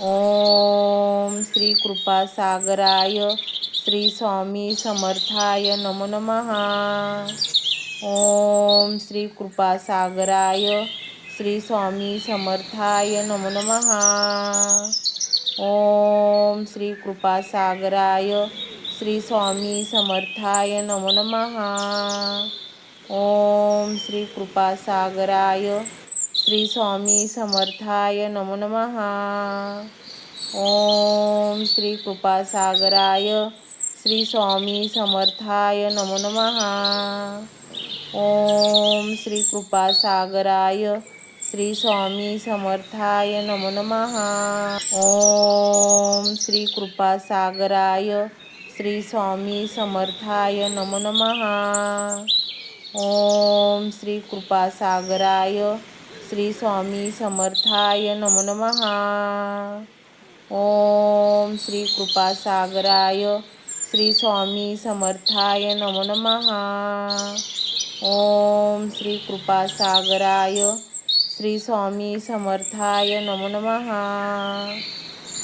ओम श्री कृपासागराय श्री स्वामी समर्थाय नमो नमः. ओम श्री कृपासागराय श्री स्वामी समर्थाय नमो नमः. ओम श्री कृपासागराय श्री स्वामी समर्थाय नमो नमः. ओम श्री कृपासागराय श्री स्वामी समर्थाय नमो नमः. ओम श्री कृपासागराय श्री स्वामी समर्थाय नमो नमः. ओम श्री कृपासागराय श्री स्वामी समर्थाय नमो नमः. ओम श्री कृपासागराय श्री स्वामी समर्थाय नमो नमः. ओम श्री कृपासागराय श्री स्वामी समर्थाय नमो नमः. ओम श्री कृपासागराय श्री स्वामी समर्थाय नमो नमः. ओम श्री कृपासागराय श्री स्वामी समर्थाय नमो नमः.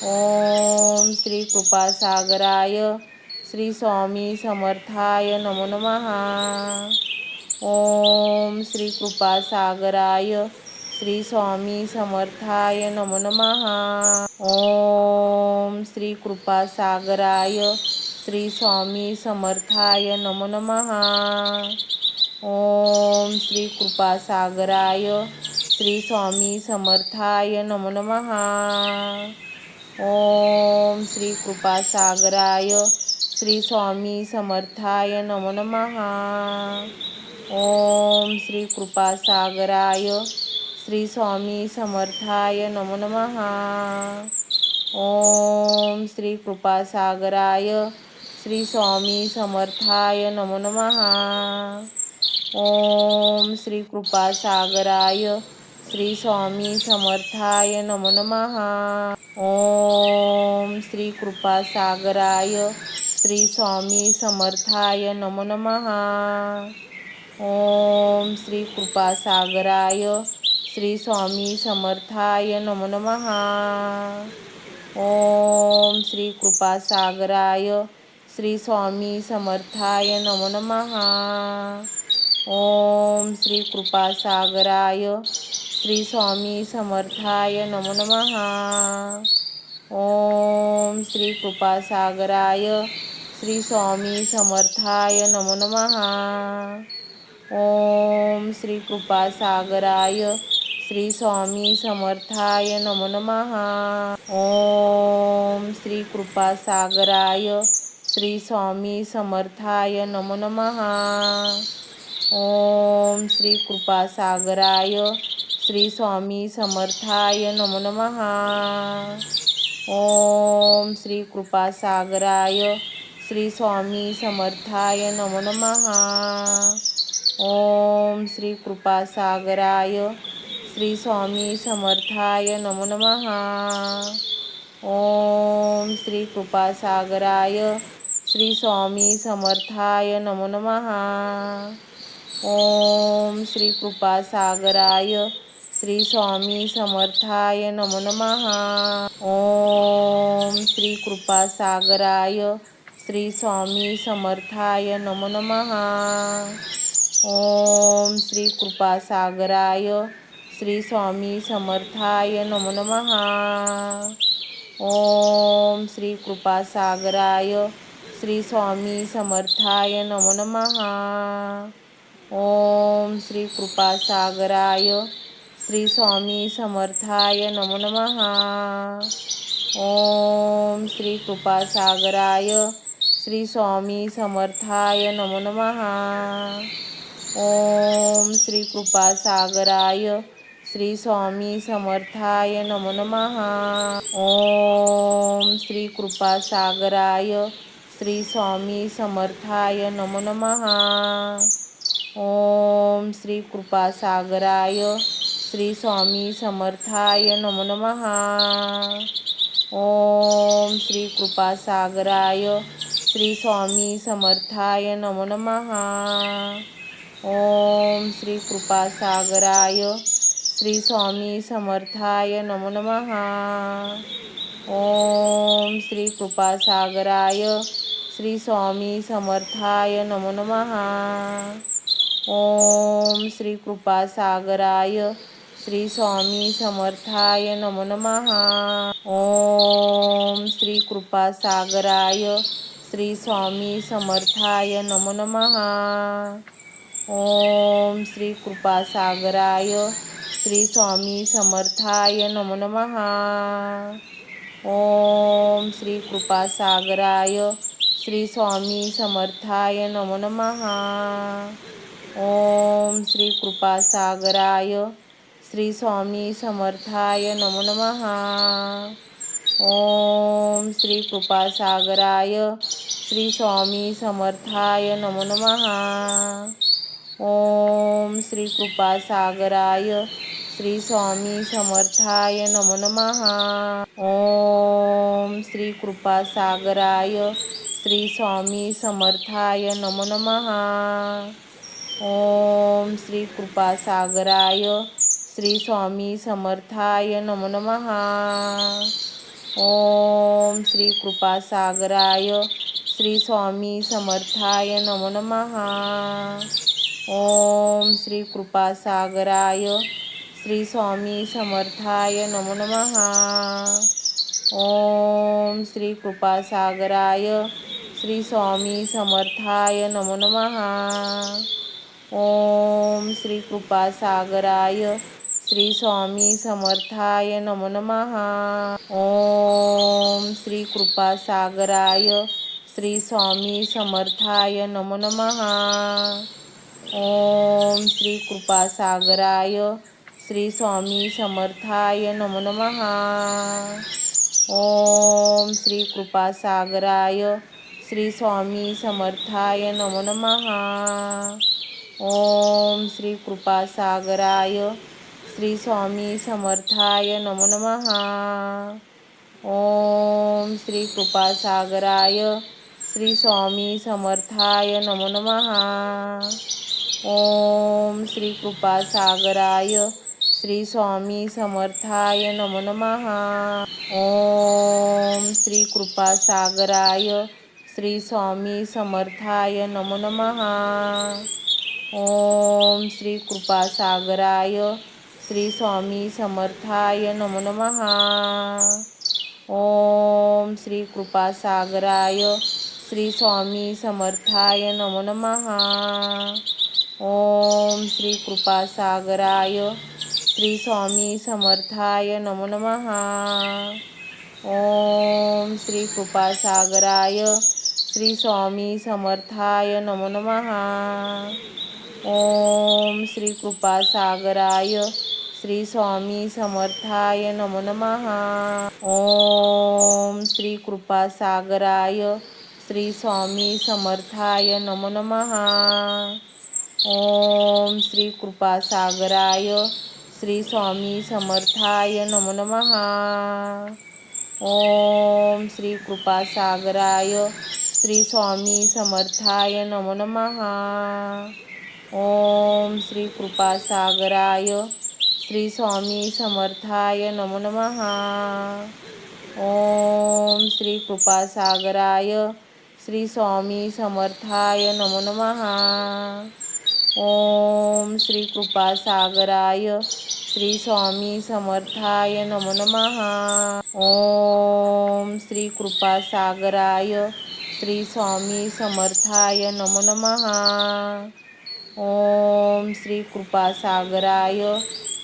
ओम श्री कृपासागराय श्री स्वामी समर्थाय नमो नमः. ओम श्री कृपासागराय श्री स्वामी समर्थाय नमो नमः. ओम श्री कृपासागराय श्री स्वामी समर्थाय नमो नमः. ओम श्री कृपासागराय श्री स्वामी समर्थाय नमो नमः. ओम श्री कृपासागराय श्री स्वामी समर्थाय नमो नमः. ओम श्री कृपासागराय श्री स्वामी समर्थाय नमो नमः. ओम श्री कृपासागराय श्री स्वामी समर्थाय नमो नमः. ओम श्री कृपासागराय श्री स्वामी समर्थाय नमो नमः. ओम श्री कृपासागराय श्री स्वामी समर्थाय नमो नमः. ओम श्री कृपासागराय श्री स्वामी समर्थाय नमो नमः. ओम श्री कृपासागराय श्री स्वामी समर्थाय नमो नमः. ओम श्री कृपासागराय श्री स्वामी समर्थाय नमो नमः. ओम श्री कृपासागराय श्री स्वामी समर्थाय नमो नमः. ओम श्री कृपासागराय श्री स्वामी समर्थाय नमो नमः. ओम श्री कृपासागराय श्री स्वामी समर्थाय नमो नमः. ओम श्री कृपासागराय श्री स्वामी समर्थाय नमो नमः. ओम श्री कृपासागराय श्री स्वामी समर्थाय नमो नमः. ओम श्री कृपासागराय श्री स्वामी समर्थाय नमो नमः. ओम श्री कृपासागराय श्री स्वामी समर्थाय नमो नमः. ओम श्री कृपासागराय श्री स्वामी समर्थाय नमो नमः. ओम श्री कृपासागराय श्री स्वामी समर्थाय नमो नमः. ओम श्री कृपासागराय श्री स्वामी समर्थाय नमो नमः. ओम श्री कृपासागराय श्री स्वामी समर्थाय नमो नमः. ओम श्री कृपासागराय श्री स्वामी समर्थाय नमो नमः. ओम श्री कृपासागराय श्री स्वामी समर्थाय नमो नमः. ओम श्री कृपासागराय श्री स्वामी समर्थाय नमो नमः. ओम श्री कृपासागराय श्री स्वामी समर्थाय नमो नमः. ओम श्री कृपासागराय श्री स्वामी समर्थाय नमो नमः. ओम श्री कृपासागराय श्री स्वामी समर्थाय नमो नमः. ओम श्री कृपासागराय श्री स्वामी समर्थाय नमो नमः. ओम श्री कृपासागराय श्री स्वामी समर्थाय नमो नमः. ओम श्री कृपासागराय श्री स्वामी समर्थाय नमो नमः. ओम श्री कृपासागराय श्री स्वामी समर्थाय नमो नमः. ओम श्री कृपासागराय श्री स्वामी समर्थाय नमो नमः. ओम श्री कृपासागराय श्री स्वामी समर्थाय नमो नमः. ओम श्री कृपासागराय श्री स्वामी समर्थाय नमो नमः. ओम श्री कृपासागराय श्री स्वामी समर्थाय नमो नमः. ओम श्री कृपासागराय श्री स्वामी समर्थाय नमो नमः. ओम श्री कृपासागराय श्री स्वामी समर्थाय नमो नमः. ओम श्री कृपासागराय श्री स्वामी समर्थाय नमो नमः. ओम श्री कृपासागराय श्री स्वामी समर्थाय नमो नमः. ओम श्री कृपासागराय श्री स्वामी समर्थाय नमो नमः. ओम श्री कृपासागराय श्री स्वामी समर्थाय नमो नमः. ओम श्री कृपासागराय श्री स्वामी समर्थाय नमो नमः. ओम श्री कृपासागराय श्री स्वामी समर्थाय नमो नमः. ओम श्री कृपासागराय श्री स्वामी समर्थाय नमो नमः. ओम श्री कृपासागराय श्री स्वामी समर्थाय नमो नमः. ओम श्री कृपासागराय श्री स्वामी समर्थाय नमो नमः. ओम श्री कृपासागराय श्री स्वामी समर्थाय नमो नमः. ओम श्री कृपासागराय श्री स्वामी समर्थाय नमो नमः. ओम श्री कृपासागराय श्री स्वामी समर्थाय नमो नमः. ओम श्री कृपासागराय श्री स्वामी समर्थाय नमो नमः. ओम श्री कृपासागराय श्री स्वामी समर्थाय नमो नमः. ओम श्री कृपासागराय श्री स्वामी समर्थाय नमो नमः. ओम श्री कृपासागराय श्री स्वामी समर्थाय नमो नमः. ओम श्री कृपासागराय श्री स्वामी समर्थाय नमो नमः. ओम श्री कृपासागराय श्री स्वामी समर्थाय नमो नमः. ओम श्री कृपासागराय श्री स्वामी समर्थाय नमो नमः. ओम श्री कृपासागराय श्री स्वामी समर्थाय नमो नमः. ओम श्री कृपासागराय श्री स्वामी समर्थाय नमो नमः. ओम श्री कृपासागराय श्री स्वामी समर्थाय नमो नमः. ओम श्री कृपासागराय श्री स्वामी समर्थाय नमो नमः. ओम श्री कृपासागराय श्री स्वामी समर्थाय नमो नमः. ओम श्री कृपासागराय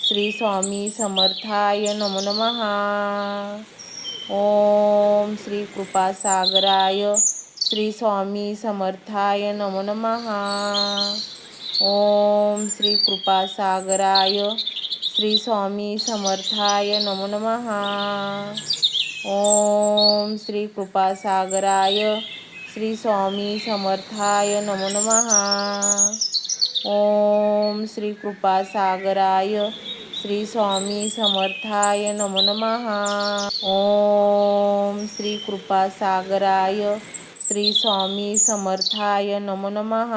श्री स्वामी समर्थाय नमो नमः. ओम श्री कृपासागराय श्री स्वामी समर्थाय नमो नमः. ओम श्री कृपासागराय श्री स्वामी समर्थाय नमो नमः. ओम श्री कृपासागराय श्री स्वामी समर्थाय नमो नमः. ओम श्री कृपासागराय श्री स्वामी समर्थाय नमो नमः. ओम श्री कृपासागराय श्री स्वामी समर्थाय नमो नमः.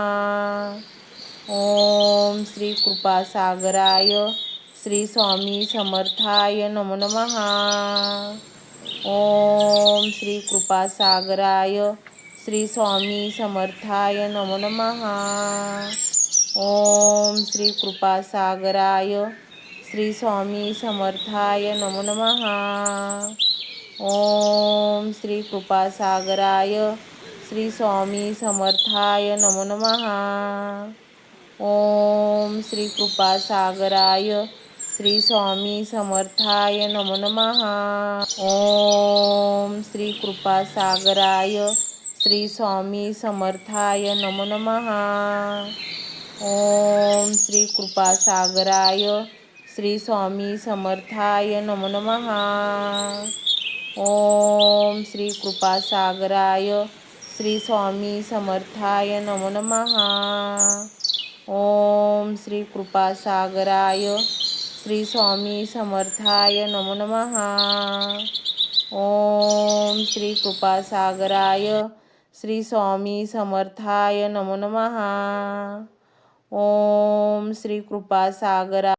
ओम श्री कृपासागराय श्री स्वामी समर्थाय नमो नमः. ओम श्री कृपासागराय श्री स्वामी समर्थाय नमो नमः. ओम श्री कृपासागराय श्री स्वामी समर्थाय नमो नमः. ओम श्री कृपासागराय श्री स्वामी समर्थाय नमो नमः. ओम श्री कृपासागराय श्री स्वामी समर्थाय नमो नमः. ओम श्री कृपासागराय श्री स्वामी समर्थाय नमो नमः. ओम श्री कृपासागराय श्री स्वामी समर्थाय नमो नमः. ओम श्री कृपासागराय श्री स्वामी समर्थाय नमो नमः. ओम श्री कृपासागराय श्री स्वामी समर्थाय नमो नमः. ओम श्री कृपासागराय श्री स्वामी समर्थाय नमो नमः. ओम श्री कृपा सागरा